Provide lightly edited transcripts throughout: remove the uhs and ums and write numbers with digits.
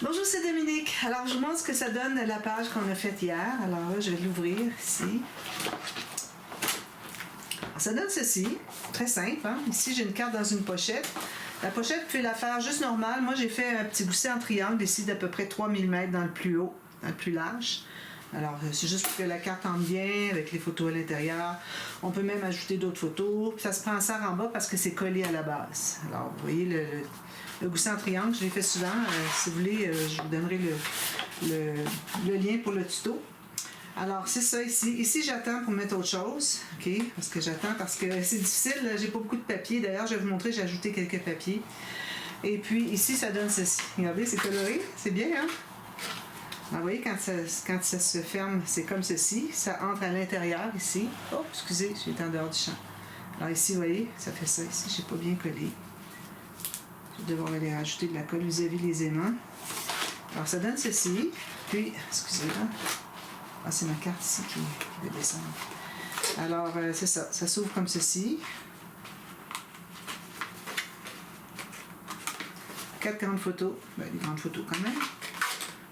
Bonjour, c'est Dominique. Alors, je vous montre ce que ça donne la page qu'on a faite hier. Alors là, je vais l'ouvrir ici. Ça donne ceci, très simple. Hein? Ici, j'ai une carte dans une pochette. La pochette, vous pouvez la faire juste normale. Moi, j'ai fait un petit gousset en triangle ici d'à peu près 3 mm dans le plus haut, dans le plus large. Alors, c'est juste pour que la carte entre bien avec les photos à l'intérieur. On peut même ajouter d'autres photos. Ça se prend en serre en bas parce que c'est collé à la base. Alors, vous voyez le gousset en triangle, je l'ai fait souvent. Si vous voulez, je vous donnerai le lien pour le tuto. Alors, c'est ça ici. Ici, j'attends pour mettre autre chose. OK? Parce que j'attends, parce que c'est difficile. J'ai pas beaucoup de papier. D'ailleurs, je vais vous montrer, j'ai ajouté quelques papiers. Et puis, ici, ça donne ceci. Regardez, c'est coloré. C'est bien, hein? Alors, vous voyez, quand ça se ferme, c'est comme ceci. Ça entre à l'intérieur, ici. Oh, excusez, je suis en dehors du champ. Alors, ici, vous voyez, ça fait ça. Ici, j'ai pas bien collé. Je vais devoir aller rajouter de la colle vis-à-vis les aimants. Alors, ça donne ceci. Puis, excusez-moi. Ah, c'est ma carte ici qui va descendre. Alors, c'est ça. Ça s'ouvre comme ceci. 4 grandes photos. Ben, des grandes photos quand même.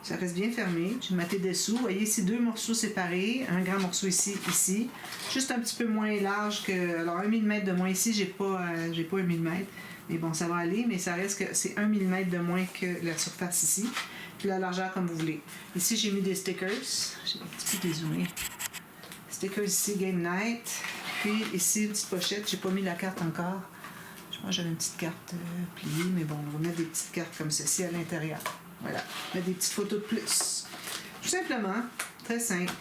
Ça reste bien fermé. J'ai maté dessous. Vous voyez, c'est 2 morceaux séparés. Un grand morceau ici, ici. Juste un petit peu moins large que... Alors, 1 mm de moins ici, j'ai pas 1 mm. Mais bon, ça va aller, mais ça reste que c'est 1 mm de moins que la surface ici. Puis la largeur comme vous voulez. Ici, j'ai mis des stickers. J'ai un petit peu dézoomé. Stickers ici, Game Night. Puis ici, une petite pochette. J'ai pas mis la carte encore. Je pense que j'avais une petite carte pliée, mais bon, on va mettre des petites cartes comme ceci à l'intérieur. Voilà. Mettre des petites photos de plus. Tout simplement. Très simple.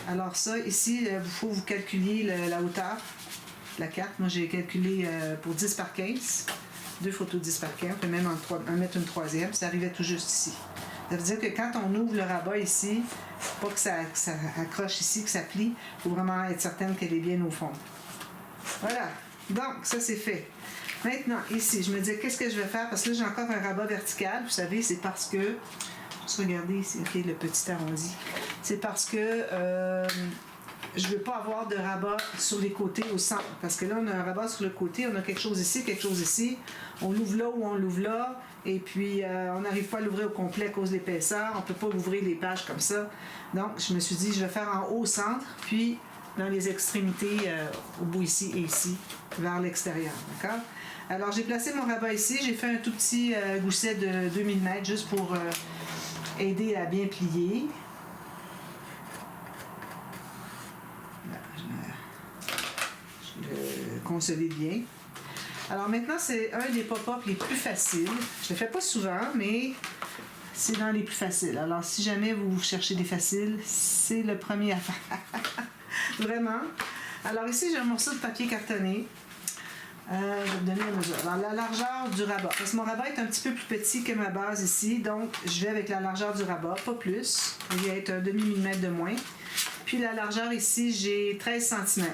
Alors ça, ici, il faut vous calculer la hauteur. La carte, moi j'ai calculé pour 10 par 15, 2 photos 10 par 15, on peut même en mettre une troisième, ça arrivait tout juste ici. Ça veut dire que quand on ouvre le rabat ici, il ne faut pas que ça accroche ici, que ça plie, il faut vraiment être certaine qu'elle est bien au fond. Voilà, donc ça c'est fait. Maintenant, ici, je me dis qu'est-ce que je vais faire, parce que là j'ai encore un rabat vertical, vous savez, c'est parce que, juste regardez ici, ok, le petit arrondi, c'est parce que... je ne veux pas avoir de rabat sur les côtés au centre. Parce que là, on a un rabat sur le côté, on a quelque chose ici, quelque chose ici. On l'ouvre là ou on l'ouvre là. Et puis, on n'arrive pas à l'ouvrir au complet à cause de l'épaisseur. On ne peut pas ouvrir les pages comme ça. Donc, je me suis dit, je vais faire en haut au centre, puis dans les extrémités, au bout ici et ici, vers l'extérieur. D'accord? Alors, j'ai placé mon rabat ici. J'ai fait un tout petit gousset de 2 mm juste pour aider à bien plier. Consolide bien. Alors maintenant, c'est un des pop-up les plus faciles. Je ne le fais pas souvent, mais c'est dans les plus faciles. Alors, si jamais vous cherchez des faciles, c'est le premier à faire. Vraiment. Alors ici, j'ai un morceau de papier cartonné. Je vais vous donner la mesure. Alors, la largeur du rabat. Parce que mon rabat est un petit peu plus petit que ma base ici, donc je vais avec la largeur du rabat, pas plus. Il va être un demi-millimètre de moins. Puis la largeur ici, j'ai 13 cm.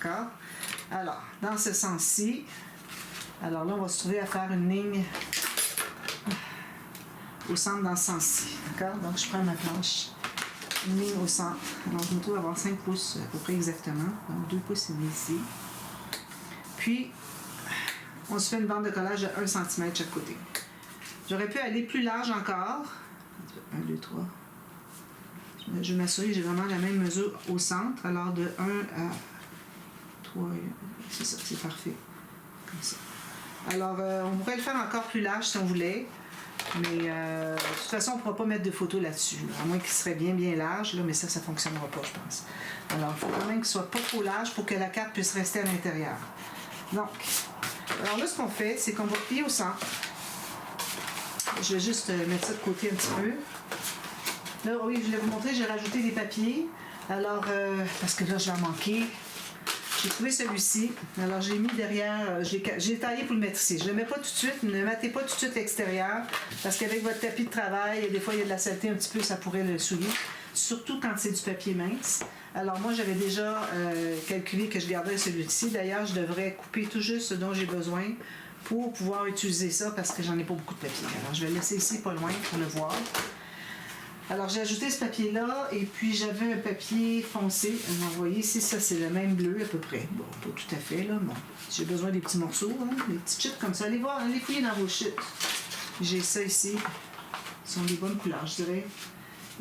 D'accord? Alors, dans ce sens-ci, alors là, on va se trouver à faire une ligne au centre dans ce sens-ci. D'accord? Donc, je prends ma planche, une ligne au centre. Alors, je me trouve à avoir 5 pouces à peu près exactement. Donc, 2 pouces ici. Puis, on se fait une bande de collage de 1 cm chaque côté. J'aurais pu aller plus large encore. 1, 2, 3. Je vais m'assurer que j'ai vraiment la même mesure au centre. Alors, de 1 à 3, c'est ça, c'est parfait. Comme ça. Alors, on pourrait le faire encore plus large si on voulait. Mais de toute façon, on ne pourra pas mettre de photos là-dessus. À moins qu'il serait bien, bien large. Là, mais ça ne fonctionnera pas, je pense. Alors, il faut quand même qu'il ne soit pas trop large pour que la carte puisse rester à l'intérieur. Donc, alors là, ce qu'on fait, c'est qu'on va plier au centre. Je vais juste mettre ça de côté un petit peu. Là, oui, je voulais vous montrer, j'ai rajouté des papiers. Alors, parce que là, je vais en manquer. J'ai trouvé celui-ci. Alors, j'ai mis derrière, j'ai taillé pour le mettre ici. Je ne le mets pas tout de suite, ne mettez pas tout de suite l'extérieur, parce qu'avec votre tapis de travail, des fois, il y a de la saleté un petit peu, ça pourrait le souiller. Surtout quand c'est du papier mince. Alors, moi, j'avais déjà calculé que je garderais celui-ci. D'ailleurs, je devrais couper tout juste ce dont j'ai besoin pour pouvoir utiliser ça, parce que j'en ai pas beaucoup de papier. Alors, je vais le laisser ici, pas loin, pour le voir. Alors, j'ai ajouté ce papier-là, et puis j'avais un papier foncé. Alors, vous voyez ici, ça, c'est le même bleu à peu près. Bon, pas tout à fait, là. Bon, j'ai besoin des petits morceaux, hein, des petites chutes comme ça. Allez voir, allez fouiller dans vos chutes. J'ai ça ici. Ce sont des bonnes couleurs, je dirais.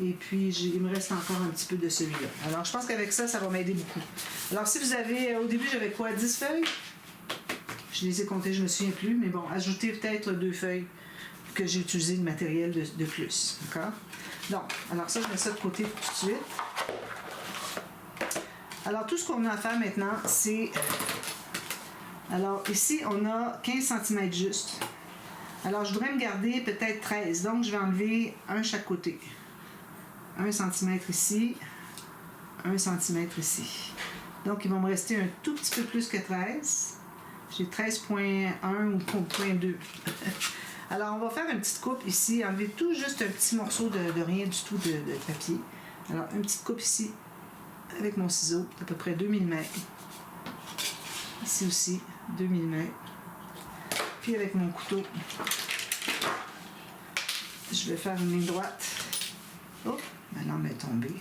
Et puis, il me reste encore un petit peu de celui-là. Alors, je pense qu'avec ça, ça va m'aider beaucoup. Alors, si vous avez... Au début, j'avais quoi? 10 feuilles? Je les ai comptées, je ne me souviens plus. Mais bon, ajoutez peut-être 2 feuilles que j'ai utilisé de matériel de plus. D'accord? Donc, alors ça, je mets ça de côté tout de suite. Alors, tout ce qu'on a à faire maintenant, c'est... Alors, ici, on a 15 cm juste. Alors, je voudrais me garder peut-être 13. Donc, je vais enlever un chaque côté. 1 cm ici, 1 cm ici. Donc, il va me rester un tout petit peu plus que 13. J'ai 13,1 ou 0,2. Alors, on va faire une petite coupe ici. Enlever tout juste un petit morceau de rien du tout de papier. Alors, une petite coupe ici avec mon ciseau, à peu près 2 mm. Ici aussi, 2 mm. Puis avec mon couteau, je vais faire une ligne droite. Oh, ma lampe est tombée.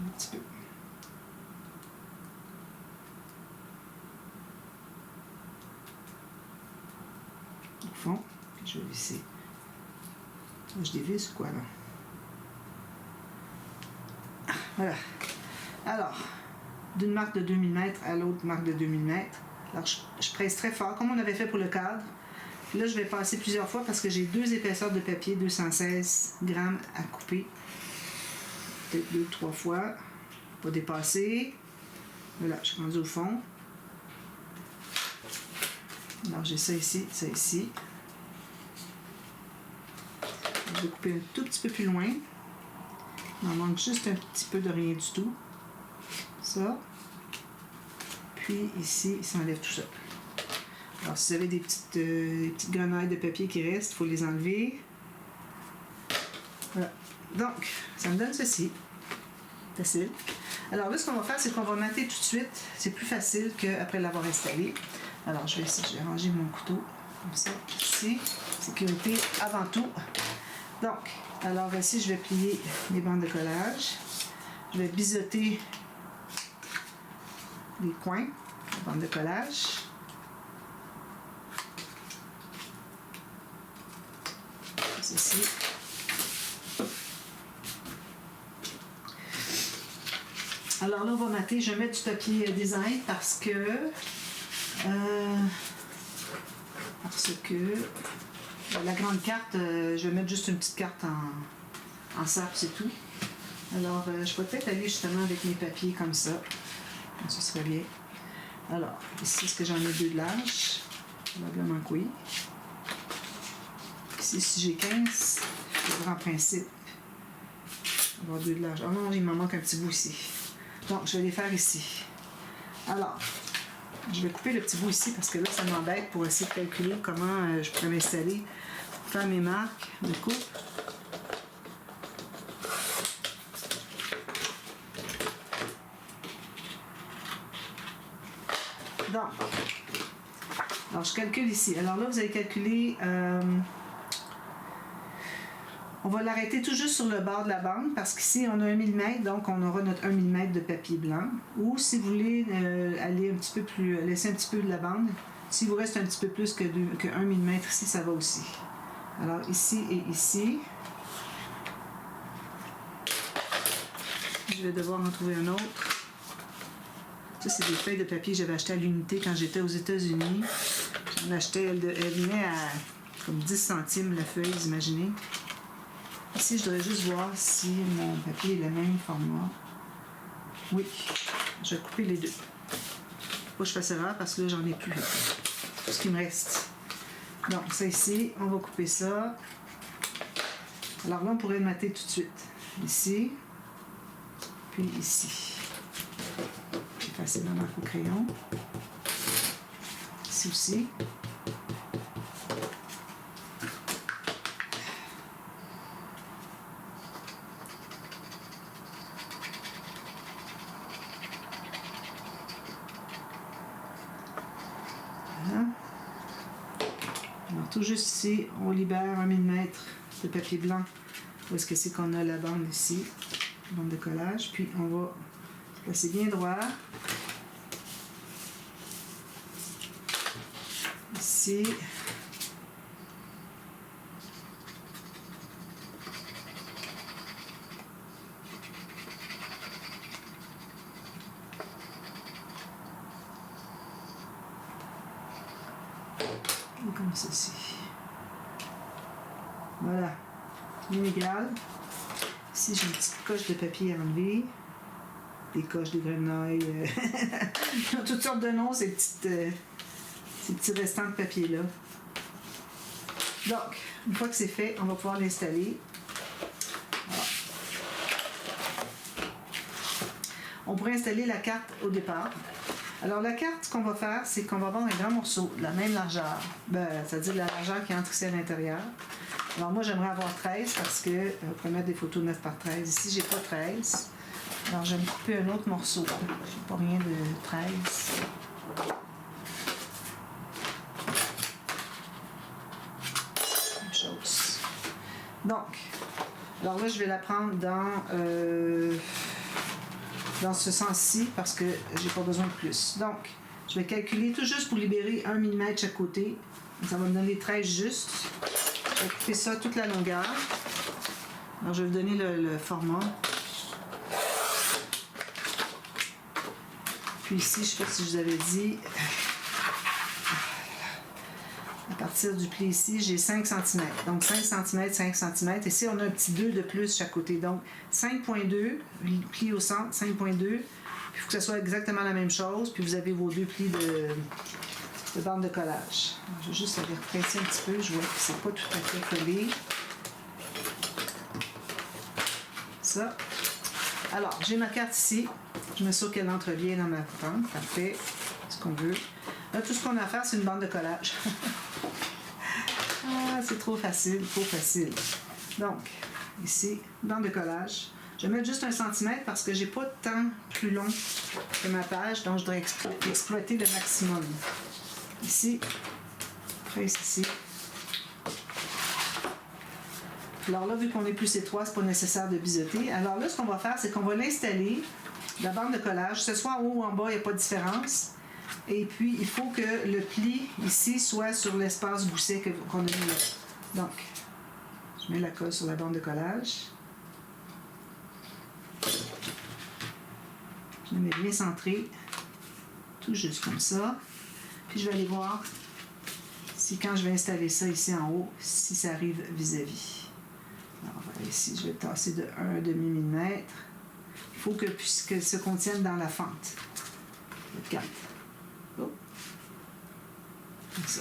Un petit peu. Au fond, je vais laisser. Je dévisse ou quoi là? Voilà. Alors, d'une marque de 2 mm à l'autre marque de 2 mm. Alors, je presse très fort, comme on avait fait pour le cadre. Puis là, je vais passer plusieurs fois parce que j'ai 2 épaisseurs de papier, 216 grammes à couper. Peut-être 2-3 fois. Pas dépasser. Voilà, je suis rendue au fond. Alors, j'ai ça ici, ça ici. Je vais couper un tout petit peu plus loin. Il m'en manque juste un petit peu de rien du tout. Ça. Puis ici, ça enlève tout ça. Alors, si vous avez des petites grenailles de papier qui restent, il faut les enlever. Voilà. Donc, ça me donne ceci. Facile. Alors là, ce qu'on va faire, c'est qu'on va mater tout de suite. C'est plus facile qu'après l'avoir installé. Alors, je vais ranger mon couteau. Comme ça, ici. Sécurité avant tout. Donc, alors ici, je vais plier les bandes de collage. Je vais biseauter les coins de bandes de collage. Ceci. Alors là, on va mater. Je vais mettre du papier design parce que la grande carte, je vais mettre juste une petite carte en sable, c'est tout. Alors, je peux peut-être aller justement avec mes papiers comme ça. Ce serait bien. Alors, ici, est-ce que j'en ai 2 de large? Probablement que oui. Ici, si j'ai 15, je devrais en principe avoir 2 de large. Oh non, il m'en manque un petit bout ici. Donc, je vais les faire ici. Alors, je vais couper le petit bout ici parce que là, ça m'embête pour essayer de calculer comment je pourrais m'installer pour faire mes marques de coupe. Donc, alors je calcule ici. Alors là, vous allez calculer... on va l'arrêter tout juste sur le bord de la bande parce qu'ici, on a 1 mm, donc on aura notre 1 mm de papier blanc. Ou si vous voulez aller un petit peu plus... laisser un petit peu de la bande, s'il vous reste un petit peu plus que 1 mm ici, ça va aussi. Alors ici et ici. Je vais devoir en trouver un autre. Ça, c'est des feuilles de papier que j'avais achetées à l'unité quand j'étais aux États-Unis. J'en achetais, elle venait à comme 10 centimes la feuille, vous imaginez. Ici, je devrais juste voir si mon papier est le même format. Oui, je vais couper les deux. Faut que je fasse erreur parce que là, j'en ai plus. Tout ce qui me reste. Donc, ça ici, on va couper ça. Alors là, on pourrait le mater tout de suite. Ici, puis ici. Facilement marque au crayon. Ici aussi. Voilà. Alors tout juste ici, on libère 1 mm de papier blanc. Où est-ce que c'est qu'on a la bande ici? La bande de collage. Puis on va placer bien droit. Ici. comme ceci. Voilà, inégal. Ici, j'ai une petite coche de papier à enlever. Des coches, des grenouilles. Ils ont toutes sortes de noms, ces petits restants de papier-là. Donc, une fois que c'est fait, on va pouvoir l'installer. Voilà. On pourrait installer la carte au départ. Alors, la carte, ce qu'on va faire, c'est qu'on va avoir un grand morceau de la même largeur. C'est-à-dire la largeur qui entre ici à l'intérieur. Alors, moi, j'aimerais avoir 13 parce que on peut mettre des photos 9 par 13. Ici, j'ai pas 13. Alors, je vais me couper un autre morceau. Je n'ai pas rien de 13. Même chose. Donc, alors là, je vais la prendre dans ce sens-ci parce que j'ai pas besoin de plus. Donc, je vais calculer tout juste pour libérer 1 mm chaque côté. Ça va me donner 13 juste. Je vais couper ça toute la longueur. Alors, je vais vous donner le format. Puis ici, je ne sais pas si je vous avais dit, à partir du pli ici, j'ai 5 cm. Donc 5 cm, 5 cm. Ici, on a un petit 2 de plus chaque côté. Donc 5,2, pli au centre, 5,2. Puis il faut que ce soit exactement la même chose. Puis vous avez vos 2 plis de bande de collage. Alors, je vais juste aller represser un petit peu. Je vois que c'est pas tout à fait collé. Ça. Alors, j'ai ma carte ici. Je me sûr qu'elle entre bien dans ma patente. Parfait. Ce qu'on veut. Là, tout ce qu'on a à faire, c'est une bande de collage. Ah, c'est trop facile, trop facile. Donc, ici, bande de collage. Je vais mettre juste 1 cm parce que j'ai pas de temps plus long que ma page, donc je dois exploiter le maximum. Ici, presse ici. Alors là, vu qu'on est plus étroit, c'est pas nécessaire de biseauter. Alors là, ce qu'on va faire, c'est qu'on va l'installer, la bande de collage, que ce soit en haut ou en bas, il n'y a pas de différence. Et puis, il faut que le pli ici soit sur l'espace gousset qu'on a mis là. Donc, je mets la colle sur la bande de collage. Je la mets bien centrée, tout juste comme ça. Puis, je vais aller voir si quand je vais installer ça ici en haut, si ça arrive vis-à-vis. Alors, ici, je vais tasser de 1 demi-millimètre. Il faut que se contienne dans la fente. Notre carte. Oh. Comme ça.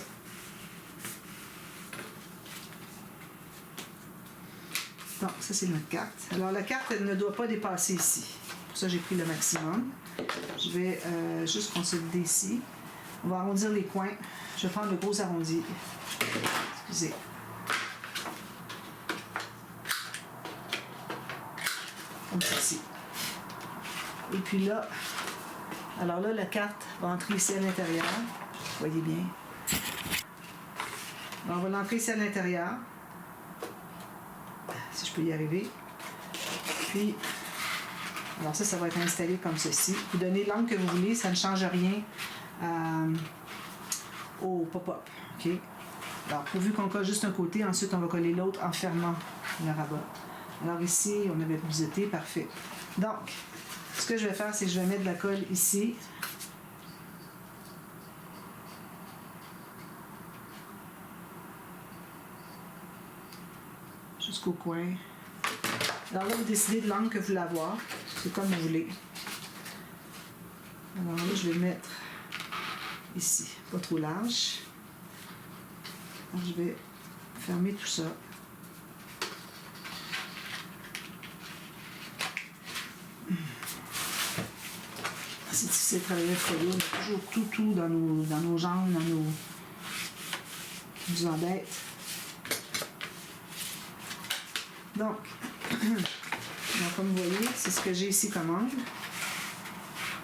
Donc, ça, c'est notre carte. Alors, la carte, elle ne doit pas dépasser ici. Pour ça, j'ai pris le maximum. Je vais juste consolider ici. On va arrondir les coins. Je vais prendre le gros arrondi. Excusez. Comme ceci. Et puis là, alors là, la carte va entrer ici à l'intérieur. Vous voyez bien. Alors, on va l'entrer ici à l'intérieur. Si je peux y arriver. Puis, alors ça va être installé comme ceci. Vous donnez l'angle que vous voulez, ça ne change rien au pop-up. OK? Alors, pourvu qu'on colle juste un côté, ensuite on va coller l'autre en fermant le rabat. Alors ici, on avait biseauté, parfait. Donc, ce que je vais faire, c'est que je vais mettre de la colle ici. Jusqu'au coin. Alors là, vous décidez de l'angle que vous voulez avoir. C'est comme vous voulez. Alors là, je vais le mettre ici, pas trop large. Alors, je vais fermer tout ça. C'est difficile de travailler avec Froyo. On a toujours tout dans nos jambes, dans nos... nous embête. Donc, comme vous voyez, c'est ce que j'ai ici comme angle.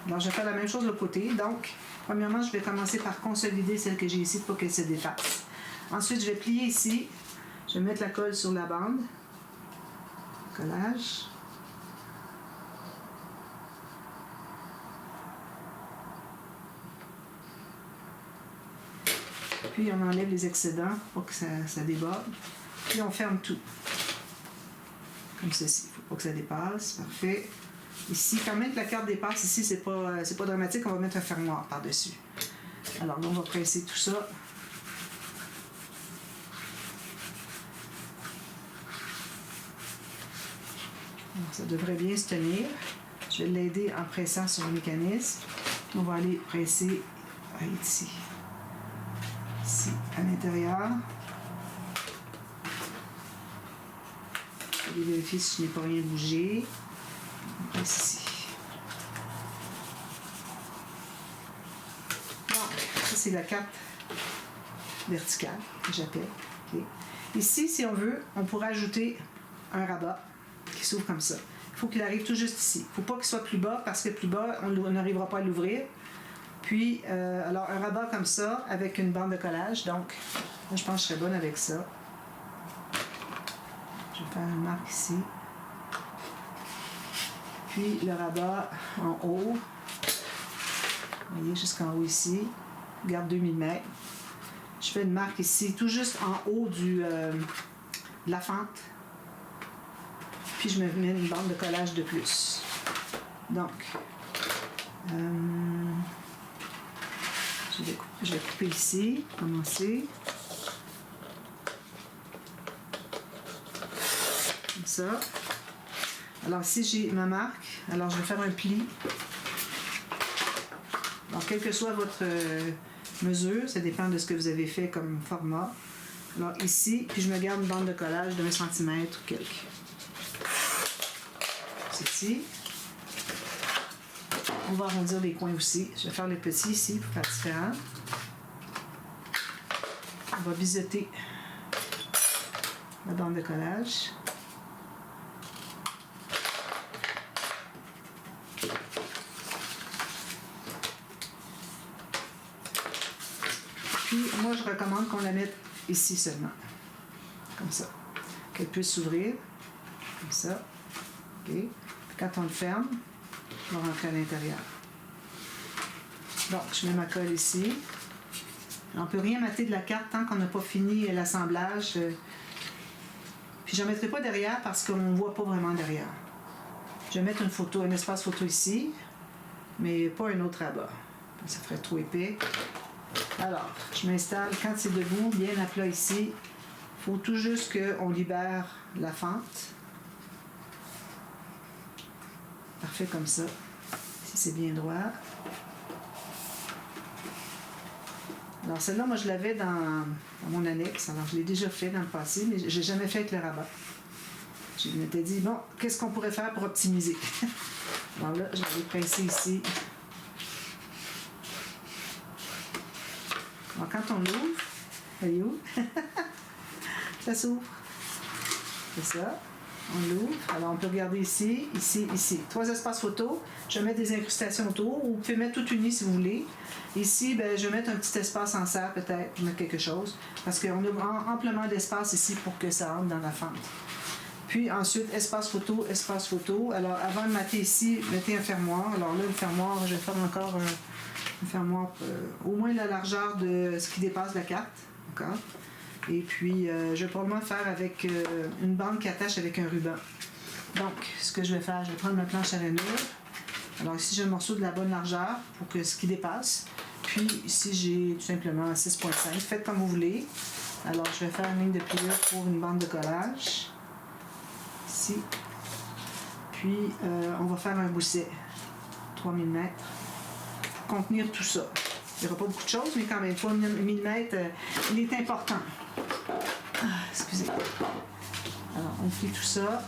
Alors, je vais faire la même chose de l'autre côté. Donc, premièrement, je vais commencer par consolider celle que j'ai ici pour qu'elle se défasse. Ensuite, je vais plier ici. Je vais mettre la colle sur la bande. Collage. Puis, on enlève les excédents pour que ça déborde. Puis, on ferme tout. Comme ceci. Il ne faut pas que ça dépasse. Parfait. Ici, quand même que la carte dépasse, ici, c'est pas dramatique. On va mettre un fermoir par-dessus. Alors là, on va presser tout ça. Donc, ça devrait bien se tenir. Je vais l'aider en pressant sur le mécanisme. On va aller presser ici. Ici, à l'intérieur. Je vais vérifier si je n'ai pas rien bougé. On presse ici. Donc, ça c'est la carte verticale que j'appelle. Okay. Ici, si on veut, on pourrait ajouter un rabat qui s'ouvre comme ça. Il faut qu'il arrive tout juste ici. Il ne faut pas qu'il soit plus bas parce que plus bas, on n'arrivera pas à l'ouvrir. Puis, alors un rabat comme ça avec une bande de collage. Donc, moi, je pense que je serais bonne avec ça. Je vais faire une marque ici. Puis le rabat en haut. Vous voyez, jusqu'en haut ici. Je garde 2 mm. Je fais une marque ici, tout juste en haut de la fente. Puis je me mets une bande de collage de plus. Donc, je vais couper ici, commencer. Comme ça. Alors ici, j'ai ma marque. Alors, je vais faire un pli. Alors, quelle que soit votre mesure, ça dépend de ce que vous avez fait comme format. Alors, ici, puis je me garde une bande de collage de 1 cm ou quelques. Ceci. On va arrondir les coins aussi. Je vais faire les petits ici pour faire différent. On va biseauter la bande de collage. Puis, moi, je recommande qu'on la mette ici seulement. Comme ça. Qu'elle puisse s'ouvrir. Comme ça. OK. Quand on le ferme, on va rentrer à l'intérieur. Donc, je mets ma colle ici. On ne peut rien mater de la carte tant qu'on n'a pas fini l'assemblage. Puis, je ne mettrai pas derrière parce qu'on ne voit pas vraiment derrière. Je vais mettre une photo, un espace photo ici, mais pas un autre rabat. Ça ferait trop épais. Alors, je m'installe quand c'est debout, bien à plat ici. Il faut tout juste qu'on libère la fente. Parfait comme ça. Ici, c'est bien droit. Alors, celle-là, moi, je l'avais dans mon annexe. Alors, je l'ai déjà fait dans le passé, mais je n'ai jamais fait avec le rabat. Je m'étais dit, bon, qu'est-ce qu'on pourrait faire pour optimiser? Alors là, je vais presser ici. Alors, quand on l'ouvre, elle est où? Ça s'ouvre. C'est ça. On l'ouvre. Alors, on peut regarder ici, ici, ici. 3 espaces photo. Je vais mettre des incrustations autour. Ou vous pouvez mettre tout uni si vous voulez. Ici, ben, je vais mettre un petit espace en serre, peut-être, pour mettre quelque chose. Parce qu'on a amplement d'espace ici pour que ça rentre dans la fente. Puis ensuite, espace photo, espace photo. Alors, avant de mater ici, mettez un fermoir. Alors là, le fermoir, je vais faire encore un fermoir au moins la largeur de ce qui dépasse la carte. D'accord? Et puis, je vais probablement faire avec une bande qui attache avec un ruban. Donc, ce que je vais faire, je vais prendre ma planche à rainure. Alors ici, j'ai un morceau de la bonne largeur pour que ce qui dépasse. Puis ici, j'ai tout simplement 6,5. Faites comme vous voulez. Alors, je vais faire une ligne de pliure pour une bande de collage. Ici. Puis, on va faire un gousset. 3 mm. Pour contenir tout ça. Il n'y aura pas beaucoup de choses, mais quand même, 3 mm, il est important. Excusez. Alors, on plie tout ça.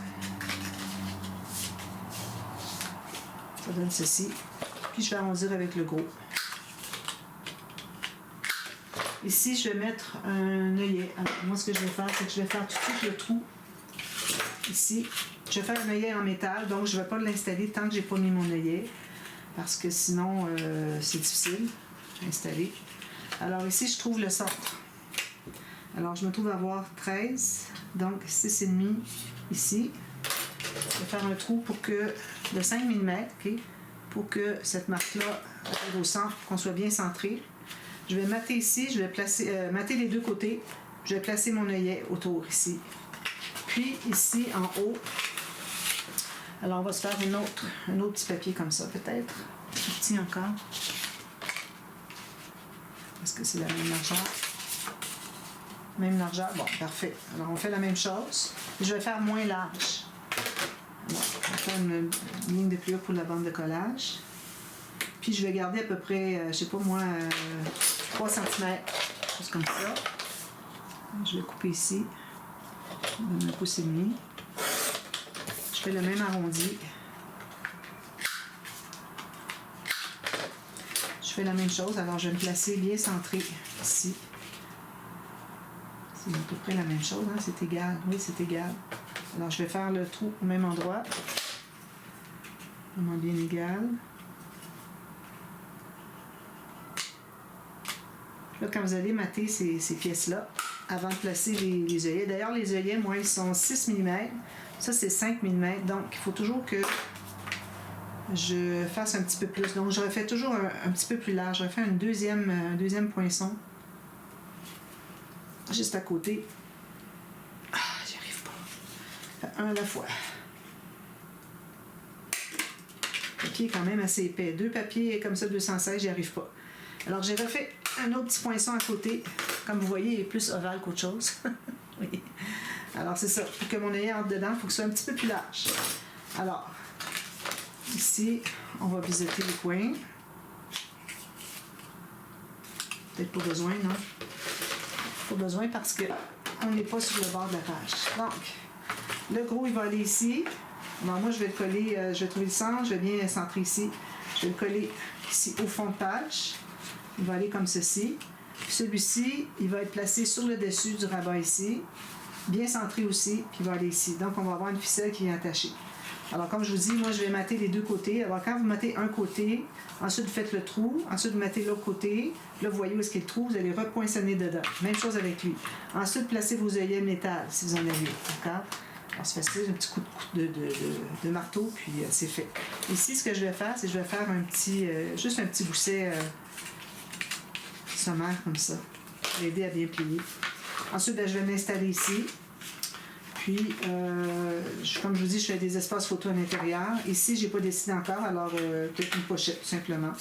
Ça donne ceci. Puis, je vais arrondir avec le gros. Ici, je vais mettre un œillet. Alors, moi, ce que je vais faire, c'est que je vais faire tout de suite le trou. Ici. Je vais faire un œillet en métal, donc je ne vais pas l'installer tant que je n'ai pas mis mon œillet. Parce que sinon, c'est difficile à installer. Alors, ici, je trouve le centre. Alors, je me trouve à avoir 13, donc 6,5 ici. Je vais faire un trou pour que, de 5 mm, okay, pour que cette marque-là arrive au centre, pour qu'on soit bien centré. Je vais mater ici, je vais placer, mater les deux côtés. Je vais placer mon œillet autour ici. Puis ici, en haut, alors on va se faire un autre petit papier comme ça, peut-être. Plus petit encore. Est-ce que c'est la même largeur? Même largeur? Bon, parfait. Alors, on fait la même chose. Je vais faire moins large. Voilà. faire une ligne de pliure pour la bande de collage. Puis je vais garder à peu près, je sais pas moi, 3 cm, chose comme ça. Je vais couper ici, de 1 pouce et demi. Je fais le même arrondi. Je fais la même chose, alors je vais me placer bien centré ici. C'est à peu près la même chose, hein? C'est égal. Oui, c'est égal. Alors je vais faire le trou au même endroit. Vraiment bien égal. Là, quand vous allez mater ces pièces-là, avant de placer les œillets. D'ailleurs, les œillets, moi, ils sont 6 mm. Ça, c'est 5 mm. Donc, il faut toujours que je fasse un petit peu plus. Donc, je refais toujours un petit peu plus large. Je refais un deuxième poinçon. Juste à côté. Ah, j'y arrive pas. Un à la fois. Le papier est quand même assez épais. 2 papiers comme ça, 216, j'y arrive pas. Alors, j'ai refait un autre petit poinçon à côté. Comme vous voyez, il est plus ovale qu'autre chose. Oui. Alors, c'est ça. Pour que mon œillet entre dedans, il faut que ce soit un petit peu plus large. Alors, ici, on va biseauter les coins. Peut-être pas besoin, non? Pas besoin parce qu'on n'est pas sur le bord de la page. Donc, le gros, il va aller ici. Alors, moi, je vais le coller, je vais trouver le centre, je vais bien centrer ici. Je vais le coller ici au fond de page. Il va aller comme ceci. Celui-ci, il va être placé sur le dessus du rabat ici, bien centré aussi, puis il va aller ici. Donc, on va avoir une ficelle qui vient attacher. Alors, comme je vous dis, moi, je vais mater les deux côtés. Alors, quand vous matez un côté, ensuite, vous faites le trou. Ensuite, vous matez l'autre côté. Là, vous voyez où est-ce qu'il y a le trou. Vous allez repoinçonner dedans. Même chose avec lui. Ensuite, placez vos œillets métal, si vous en avez. D'accord? Alors, c'est facile. Un petit coup de marteau, puis c'est fait. Ici, ce que je vais faire, c'est que je vais faire un petit, juste un petit gousset sommaire comme ça. Je vais aider à bien plier. Ensuite, je vais m'installer ici. Puis, comme je vous dis, je fais des espaces photo à l'intérieur. Ici, j'ai pas décidé encore, alors peut-être une pochette, tout simplement.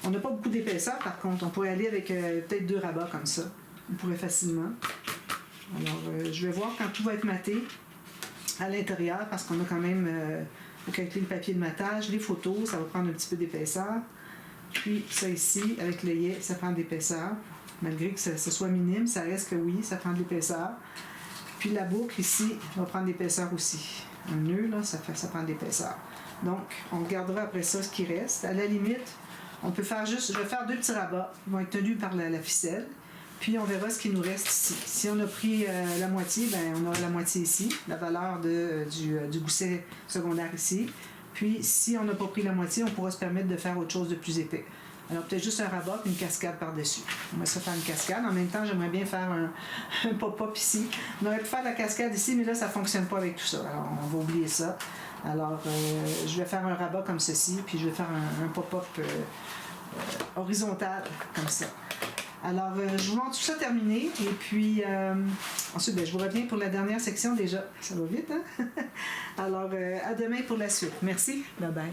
On n'a pas beaucoup d'épaisseur, par contre. On pourrait aller avec peut-être 2 rabats comme ça. On pourrait facilement. Alors, je vais voir quand tout va être maté à l'intérieur, parce qu'on a quand même, faut calculer le papier de matage, les photos, ça va prendre un petit peu d'épaisseur. Puis, ça ici, avec l'œillet, ça prend de l'épaisseur. Malgré que ce soit minime, ça reste que oui, ça prend de l'épaisseur. Puis la boucle ici va prendre l'épaisseur aussi. Un nœud, là, ça prend de l'épaisseur. Donc, on regardera après ça ce qui reste. À la limite, on peut faire juste, je vais faire 2 petits rabats. Ils vont être tenus par la ficelle. Puis on verra ce qui nous reste ici. Si on a pris la moitié, ben on aura la moitié ici, la valeur du gousset secondaire ici. Puis si on n'a pas pris la moitié, on pourra se permettre de faire autre chose de plus épais. Alors peut-être juste un rabat et une cascade par-dessus. On va se faire une cascade. En même temps, j'aimerais bien faire un pop-up ici. On aurait pu faire la cascade ici, mais là, ça ne fonctionne pas avec tout ça. Alors on va oublier ça. Alors je vais faire un rabat comme ceci, puis je vais faire un pop-up horizontal comme ça. Alors, je vous montre tout ça terminé. Et puis, ensuite, je vous reviens pour la dernière section déjà. Ça va vite, hein? Alors, à demain pour la suite. Merci. Bye bye.